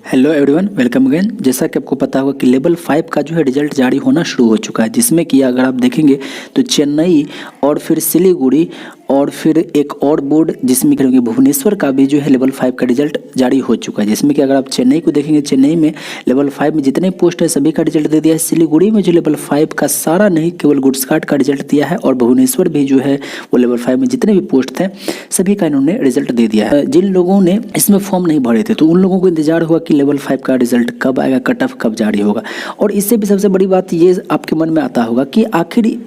Hello everyone, welcome again. जैसा कि आपको पता होगा कि लेवल 5 का जो है रिजल्ट जारी होना शुरू हो चुका है, जिसमें कि अगर आप देखेंगे तो चेन्नई और फिर सिलीगुड़ी और फिर एक और बोर्ड जिसमें करेंगे भुवनेश्वर का भी जो है लेवल 5 का रिजल्ट जारी हो चुका है। जिसमें कि अगर आप चेन्नई को देखेंगे, चेन्नई में लेवल 5 में जितने पोस्ट है सभी का रिजल्ट दे दिया है। सिलीगुड़ी में जो लेवल 5 का सारा नहीं, केवल गुड्स कार्ड का रिजल्ट दिया है। और भुवनेश्वर भी जो है वो लेवल 5 में जितने भी पोस्ट थे सभी का इन्होंने रिजल्ट दे दिया है। जिन लोगों ने इसमें फॉर्म नहीं भरे थे तो उन लोगों को इंतजार हुआ कि लेवल 5 का रिजल्ट कब आएगा, कट ऑफ कब जारी होगा। और इससे भी सबसे बड़ी बात ये आपके मन में आता होगा कि आखिर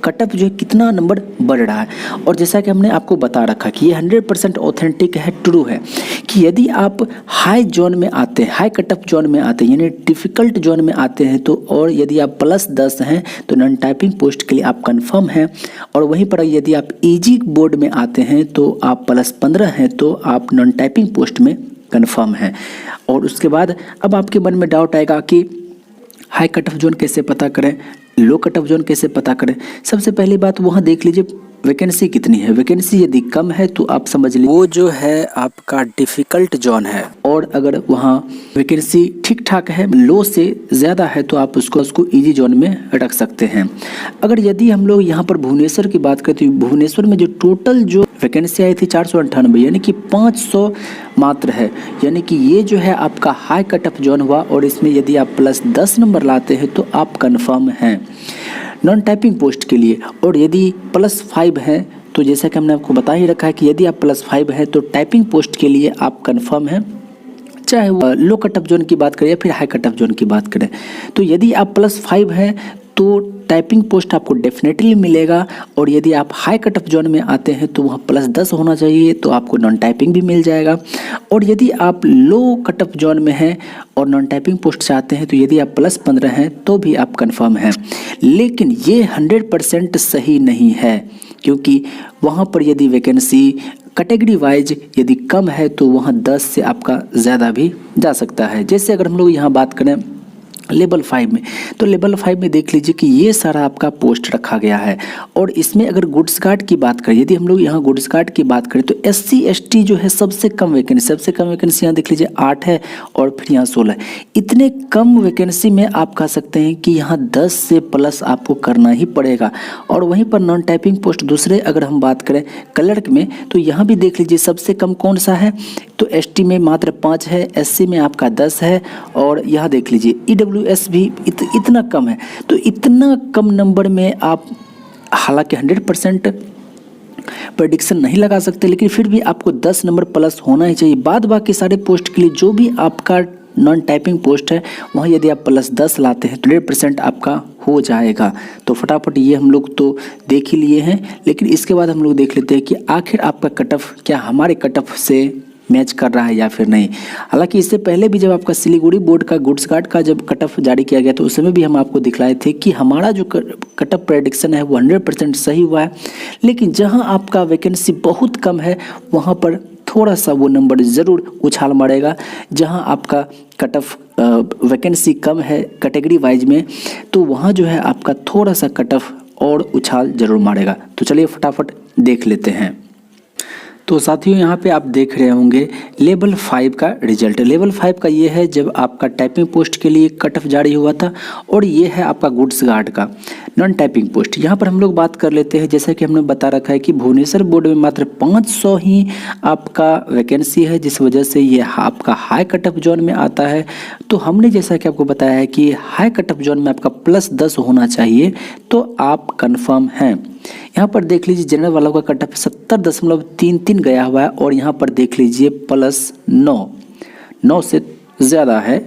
कट ऑफ जो है कितना नंबर बढ़ रहा है। और जैसा कि हमने आपको बता रखा कि ये 100% ऑथेंटिक है, ट्रू है कि यदि आप हाई जोन में आते हैं, हाई कट ऑफ जोन में आते हैं यानी डिफ़िकल्ट जोन में आते हैं तो, और यदि आप +10 हैं तो नॉन टाइपिंग पोस्ट के लिए आप कंफर्म हैं। और वहीं पर यदि आप इजी बोर्ड में आते हैं तो आप +15 हैं तो आप नॉन टाइपिंग पोस्ट में कंफर्म है। और उसके बाद अब आपके मन में डाउट आएगा कि हाई कट ऑफ जोन कैसे पता करें, लो कट ऑफ जोन कैसे पता करें। सबसे पहली बात वहाँ देख लीजिए वैकेंसी कितनी है। वैकेंसी यदि कम है तो आप समझ लीजिए वो जो है आपका डिफ़िकल्ट जोन है। और अगर वहाँ वैकेंसी ठीक ठाक है, लो से ज़्यादा है तो आप उसको इजी जोन में रख सकते हैं। अगर यदि हम लोग यहाँ पर भुवनेश्वर की बात करें तो भुवनेश्वर में जो टोटल जो वैकेंसी आई थी 498 यानी कि 500 मात्र है। यानी कि ये जो है आपका हाई कट ऑफ जोन हुआ। और इसमें यदि आप +10 नंबर लाते हैं तो आप कंफर्म हैं नॉन टाइपिंग पोस्ट के लिए। और यदि +5 है तो जैसा कि हमने आपको बता ही रखा है कि यदि आप +5 है तो टाइपिंग पोस्ट के लिए आप कंफर्म हैं, चाहे वो लो कट ऑफ जोन की बात करें या फिर हाई कट ऑफ जोन की बात करें। तो यदि आप +5 है तो टाइपिंग पोस्ट आपको डेफिनेटली मिलेगा। और यदि आप हाई कट ऑफ जोन में आते हैं तो वहाँ +10 होना चाहिए तो आपको नॉन टाइपिंग भी मिल जाएगा। और यदि आप लो कट ऑफ जोन में हैं और नॉन टाइपिंग पोस्ट चाहते हैं तो यदि आप +15 हैं तो भी आप कंफर्म हैं। लेकिन ये 100% सही नहीं है, क्योंकि वहाँ पर यदि वैकेंसी कैटेगरी वाइज यदि कम है तो वहाँ 10 से आपका ज़्यादा भी जा सकता है। जैसे अगर हम लोग यहाँ बात करें लेवल 5 में तो लेवल 5 में देख लीजिए कि ये सारा आपका पोस्ट रखा गया है। और इसमें अगर गुड्स कार्ड की बात करें, यदि हम लोग यहाँ गुड्स कार्ड की बात करें तो SC ST जो है सबसे कम वैकेंसी यहाँ देख लीजिए 8 है और फिर यहाँ 16 है। इतने कम वैकेंसी में आप कह सकते हैं कि यहाँ 10 से प्लस आपको करना ही पड़ेगा। और वहीं पर नॉन टाइपिंग पोस्ट दूसरे अगर हम बात करें क्लर्क में तो यहाँ भी देख लीजिए सबसे कम कौन सा है तो ST में मात्र 5 है, SC में आपका 10 है। और यहाँ देख लीजिए EWS भी इतना कम है। तो इतना कम नंबर में आप हालांकि 100% प्रेडिक्शन नहीं लगा सकते, लेकिन फिर भी आपको 10 नंबर प्लस होना ही चाहिए। बाद बाकी सारे पोस्ट के लिए जो भी आपका नॉन टाइपिंग पोस्ट है वहाँ यदि आप +10 लाते हैं तो 100% आपका हो जाएगा। तो फटाफट ये हम लोग तो देख ही लिए हैं, लेकिन इसके बाद हम लोग देख लेते हैं कि आखिर आपका कट ऑफ क्या हमारे कट ऑफ से मैच कर रहा है या फिर नहीं। हालांकि इससे पहले भी जब आपका सिलीगुड़ी बोर्ड का गुड्स कार्ड का जब कट ऑफ जारी किया गया तो उस समय भी हम आपको दिखलाए थे कि हमारा जो कट ऑफ प्रेडिक्शन है वो 100% सही हुआ है। लेकिन जहां आपका वैकेंसी बहुत कम है वहां पर थोड़ा सा वो नंबर ज़रूर उछाल मारेगा। जहां आपका कट ऑफ वैकेंसी कम है कैटेगरी वाइज में तो वहाँ जो है आपका थोड़ा सा कट ऑफ और उछाल ज़रूर मारेगा। तो चलिए फटाफट देख लेते हैं। तो साथियों यहाँ पे आप देख रहे होंगे लेवल 5 का रिजल्ट। लेवल 5 का ये है जब आपका टाइपिंग पोस्ट के लिए कट ऑफ जारी हुआ था। और ये है आपका गुड्स कार्ड का नॉन टाइपिंग पोस्ट। यहाँ पर हम लोग बात कर लेते हैं, जैसा कि हमने बता रखा है कि भुवनेश्वर बोर्ड में मात्र 500 ही आपका वैकेंसी है, जिस वजह से ये आपका हाई कट ऑफ जोन में आता है। तो हमने जैसा कि आपको बताया है कि हाई कट ऑफ जोन में आपका +10 होना चाहिए तो आप कन्फर्म हैं। यहाँ पर देख लीजिए जनरल वालों का कट ऑफ 70.33 गया हुआ है। और यहाँ पर देख लीजिए +9 से ज़्यादा है,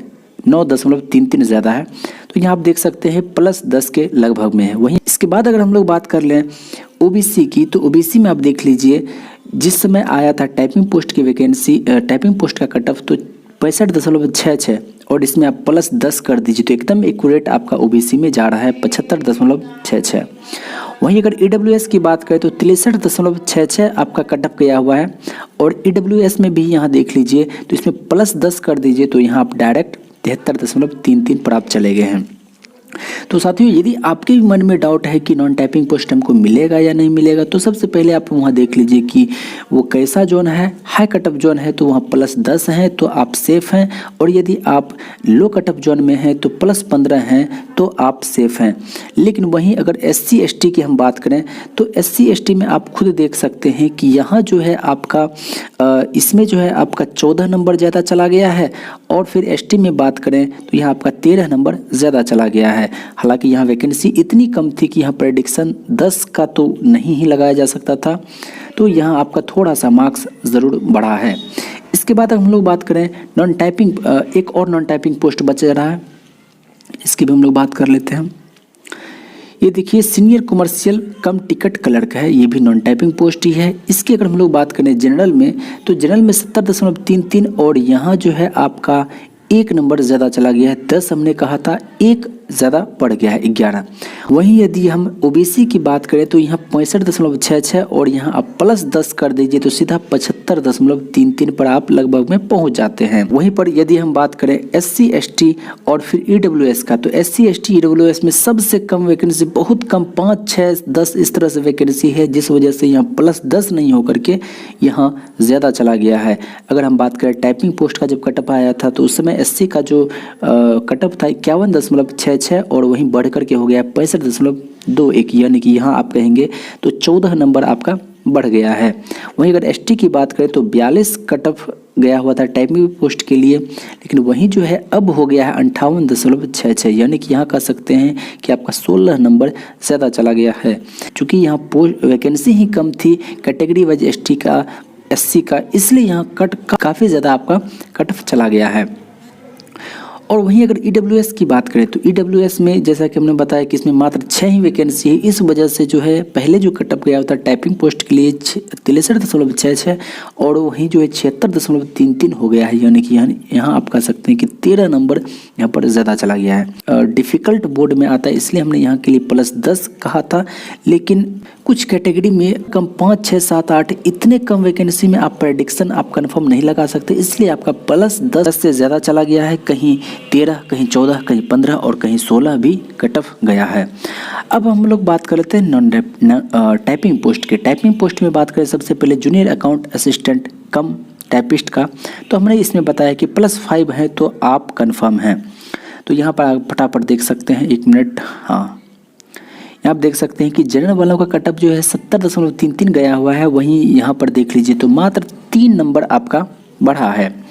9.33 ज़्यादा है। तो यहाँ आप देख सकते हैं +10 के लगभग में है। वहीं इसके बाद अगर हम लोग बात कर लें OBC की तो OBC में आप देख लीजिए जिस समय आया था टाइपिंग पोस्ट की वैकेंसी, टाइपिंग पोस्ट का कट ऑफ तो 65.66 और इसमें आप +10 कर दीजिए तो एकदम एक्यूरेट आपका OBC में जा रहा है 75.66। वहीं अगर EWS की बात करें तो 63.66 आपका कट ऑफ गया हुआ है। और EWS में भी यहाँ देख लीजिए तो इसमें +10 कर दीजिए तो यहाँ आप डायरेक्ट 73.33 पर आप चले गए हैं। तो साथियों, यदि आपके भी मन में डाउट है कि नॉन टाइपिंग पोस्ट हमको मिलेगा या नहीं मिलेगा, तो सबसे पहले आप वहाँ देख लीजिए कि वो कैसा जोन है। हाई कटअप जोन है तो वहाँ +10 है तो आप सेफ़ हैं, और यदि आप लो कटअप जोन में हैं तो +15 हैं तो आप सेफ़ हैं। लेकिन वहीं अगर SC ST की हम बात करें तो SC ST में आप खुद देख सकते हैं कि यहाँ जो है आपका इसमें जो है आपका 14 नंबर ज़्यादा चला गया है, और फिर ST में बात करें तो यहाँ आपका 13 नंबर ज़्यादा चला गया है। हालांकि यहाँ वैकेंसी इतनी कम थी कि यहाँ प्रेडिक्शन 10 का तो नहीं ही लगाया जा सकता था, तो यहाँ आपका थोड़ा सा मार्क्स ज़रूर बढ़ा है। इसके बाद हम लोग बात करें नॉन टाइपिंग, एक और नॉन टाइपिंग पोस्ट बच रहा है, इसकी भी हम लोग बात कर लेते हैं। ये देखिए सीनियर कमर्शियल कम टिकट क्लर्क है, ये भी नॉन टाइपिंग पोस्ट ही है। इसकी अगर हम लोग बात करें जनरल में, तो जनरल में 70.33, और यहाँ जो है आपका 1 नंबर ज़्यादा चला गया है। 10 हमने कहा था, 1 ज़्यादा बढ़ गया है 11। वहीं यदि हम OBC की बात करें तो यहाँ 65.66, और यहाँ आप +10 कर दीजिए तो सीधा 75.33 पर आप लगभग में पहुँच जाते हैं। वहीं पर यदि हम बात करें SC ST और फिर EWS का, तो SC ST EWS में सबसे कम वैकेंसी, बहुत कम, 5, 6, 10 इस तरह से वैकेंसी है, जिस वजह से यहाँ +10 नहीं होकर के यहाँ ज़्यादा चला गया है। अगर हम बात करें टाइपिंग पोस्ट का जब कटअप आया था तो उस समय SC का जो कटअप था 51.66, और वहीं बढ़ करके हो गया 65.21, यानी कि यहाँ आप कहेंगे तो 14 नंबर आपका बढ़ गया है। वहीं अगर ST की बात करें तो 42 कटअप गया हुआ था टाइपिंग पोस्ट के लिए, लेकिन वहीं जो है अब हो गया है 58.66, यानी कि यहाँ कह सकते हैं कि आपका 16 नंबर ज़्यादा चला गया है। चूँकि यहाँ पोस्ट वैकेंसी ही कम थी कैटेगरी वाइज ST का SC का, इसलिए यहाँ काफ़ी ज़्यादा आपका कटअप चला गया है। और वहीं अगर EWS की बात करें तो EWS में जैसा कि हमने बताया कि इसमें मात्र 6 ही वैकेंसी है, इस वजह से जो है पहले जो कटअप गया था टाइपिंग पोस्ट के लिए 63.66, और वहीं जो है 76.33 हो गया है, यानी कि यहाँ आप कह सकते हैं कि 13 नंबर यहाँ पर ज़्यादा चला गया है। डिफ़िकल्ट बोर्ड में आता है, इसलिए हमने यहाँ के लिए +10 कहा था, लेकिन कुछ कैटेगरी में कम 5, 6, 7, 8 इतने कम वैकेंसी में आप प्रेडिक्शन आप कंफर्म नहीं लगा सकते, इसलिए आपका +10 से ज़्यादा चला गया है। कहीं 13, कहीं 14, कहीं 15 और कहीं 16 भी कटअप गया है। अब हम लोग बात कर लेते हैं नॉन टाइपिंग पोस्ट के। टाइपिंग पोस्ट में बात करें सबसे पहले जूनियर अकाउंट असिस्टेंट कम टाइपिस्ट का, तो हमने इसमें बताया कि +5 है तो आप कंफर्म हैं। तो यहाँ पर आप फटाफट देख सकते हैं, 1 मिनट, हाँ आप देख सकते हैं कि जनरल वालों का कटअप जो है 70.33 गया हुआ है। वहीं यहाँ पर देख लीजिए तो मात्र 3 नंबर आपका बढ़ा है।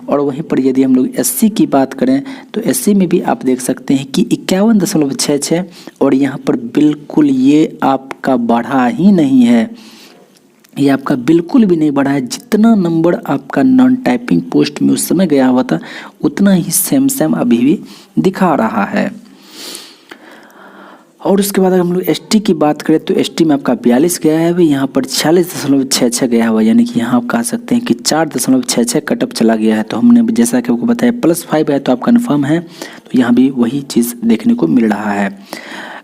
और वहीं पर यदि हम लोग SC की बात करें तो SC में भी आप देख सकते हैं कि 51.66, और यहाँ पर बिल्कुल ये आपका बढ़ा ही नहीं है, ये आपका बिल्कुल भी नहीं बढ़ा है। जितना नंबर आपका नॉन टाइपिंग पोस्ट में उस समय गया हुआ था उतना ही सेम अभी भी दिखा रहा है। और उसके बाद अगर हम लोग ST की बात करें तो ST में आपका 42 गया है, भाई यहाँ पर 46.66 गया हुआ, यानी कि यहाँ आप कह सकते हैं कि 4.66 कटअप चला गया है। तो हमने जैसा कि आपको बताया +5 है तो आप कन्फर्म है, तो यहाँ भी वही चीज़ देखने को मिल रहा है।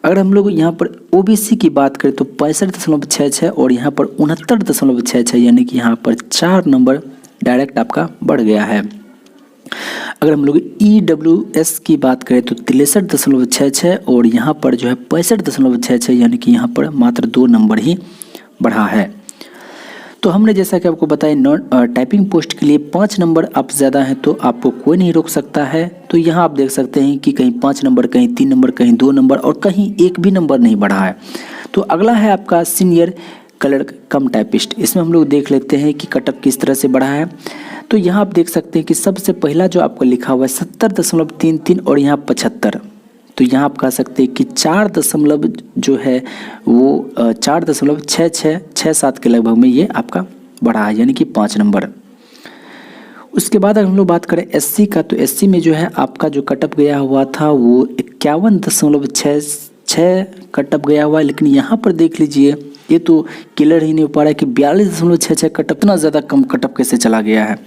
अगर हम लोग यहाँ पर OBC की बात करें तो 65.66, और यहाँ पर 69.66, यानी कि यहाँ पर 4 नंबर डायरेक्ट आपका बढ़ गया है। अगर हम लोग EWS की बात करें तो 63.66, और यहाँ पर जो है 65.66, यानी कि यहाँ पर मात्र 2 नंबर ही बढ़ा है। तो हमने जैसा कि आपको बताया नॉन टाइपिंग पोस्ट के लिए 5 नंबर आप ज़्यादा हैं तो आपको कोई नहीं रोक सकता है। तो यहाँ आप देख सकते हैं कि कहीं 5 नंबर, कहीं 3 नंबर, कहीं 2 नंबर, और कहीं 1 भी नंबर नहीं बढ़ा है। तो अगला है आपका सीनियर क्लर्क कम टाइपिस्ट। इसमें हम लोग देख लेते हैं कि कटअप किस तरह से बढ़ा है। तो यहाँ आप देख सकते हैं कि सबसे पहला जो आपको लिखा हुआ है 70.33, और यहाँ 75। तो यहाँ आप कह सकते हैं कि 4 दशमलव जो है वो 4.6667 के लगभग में ये आपका बढ़ा है, यानी कि 5 नंबर। उसके बाद अगर हम लोग बात करें SC का, तो SC में जो है आपका जो कटअप गया हुआ था वो 51.66 कटअप गया हुआ है, लेकिन यहाँ पर देख लीजिए ये तो क्लियर ही नहीं हो पा रहा है कि 42.66 कटअप, इतना ज़्यादा कम कटअप कैसे चला गया है।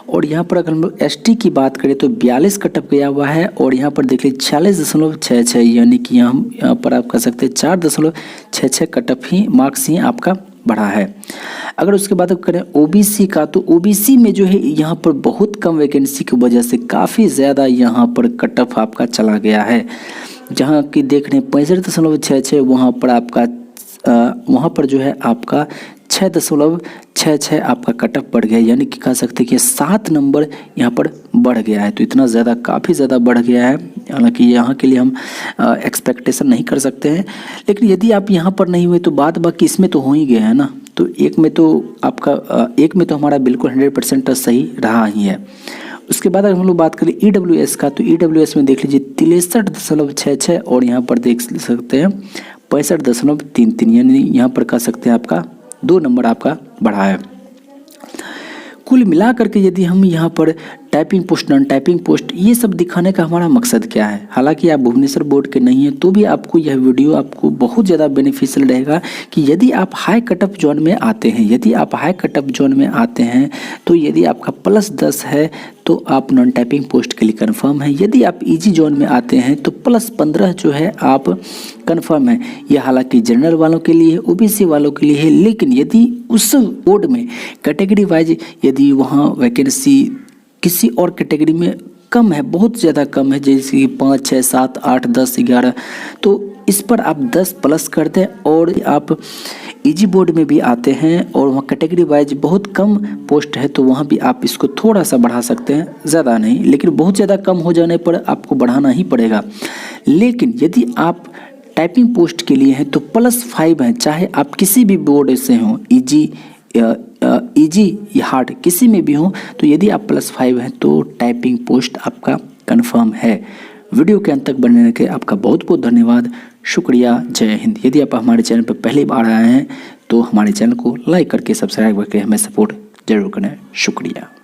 और यहाँ पर अगर हम लोग ST की बात करें तो 42 कटअप गया हुआ है, और यहाँ पर देख लीजिए 46.66, यानी कि यहाँ पर आप कह सकते हैं 4.66 कटअप ही मार्क्स ही आपका बढ़ा है। अगर उसके बाद करें OBC का, तो OBC में जो है यहाँ पर बहुत कम वैकेंसी की वजह से काफ़ी ज़्यादा यहाँ पर कटअप आपका चला गया है। जहाँ की देख रहे हैं 65.66, वहाँ पर जो है आपका 6.66 आपका कटअप बढ़ गया, यानी कि कह सकते हैं कि 7 नंबर यहाँ पर बढ़ गया है। तो इतना ज़्यादा, काफ़ी ज़्यादा बढ़ गया है। हालांकि यहाँ के लिए हम एक्सपेक्टेशन नहीं कर सकते हैं, लेकिन यदि आप यहाँ पर नहीं हुए तो बाद बाकी इसमें तो हो ही गया है ना। तो एक में तो हमारा बिल्कुल 100% सही रहा ही है। उसके बाद अगर हम लोग बात करें EWS का, तो EWS में देख लीजिए 63.66 और यहाँ पर देख सकते हैं 65.33, यानी यहाँ पर कह सकते हैं आपका 2 नंबर आपका बढ़ा है। कुल मिला करके यदि हम यहाँ पर typing post, non typing post, ये सब दिखाने का हमारा मकसद क्या है। हालांकि आप भुवनेश्वर बोर्ड के नहीं हैं तो भी आपको यह वीडियो आपको बहुत ज़्यादा बेनिफिशियल रहेगा कि यदि आप हाई कटअप जोन में आते हैं, तो यदि आपका +10 है तो आप नॉन टाइपिंग पोस्ट के लिए कंफर्म है। यदि आप इजी जोन में आते हैं तो +15 जो है आप कंफर्म है। यह हालांकि जनरल वालों के लिए है, OBC वालों के लिए है, लेकिन यदि उस बोर्ड में कैटेगरी वाइज यदि वहाँ वैकेंसी किसी और कैटेगरी में कम है, बहुत ज़्यादा कम है, जैसे कि 5, 6, 7, 8, 10, 11, तो इस पर आप 10 प्लस कर दें। और आप इजी बोर्ड में भी आते हैं और वहाँ कैटेगरी वाइज बहुत कम पोस्ट है तो वहाँ भी आप इसको थोड़ा सा बढ़ा सकते हैं, ज़्यादा नहीं, लेकिन बहुत ज़्यादा कम हो जाने पर आपको बढ़ाना ही पड़ेगा। लेकिन यदि आप टाइपिंग पोस्ट के लिए हैं तो +5 हैं, चाहे आप किसी भी बोर्ड से हों, इजी या हार्ड किसी में भी हो, तो यदि आप +5 हैं तो टाइपिंग पोस्ट आपका कंफर्म है। वीडियो के अंत तक बनने के आपका बहुत बहुत धन्यवाद, शुक्रिया, जय हिंद। यदि आप हमारे चैनल पर पहली बार आए हैं तो हमारे चैनल को लाइक करके सब्सक्राइब करके हमें सपोर्ट जरूर करें। शुक्रिया।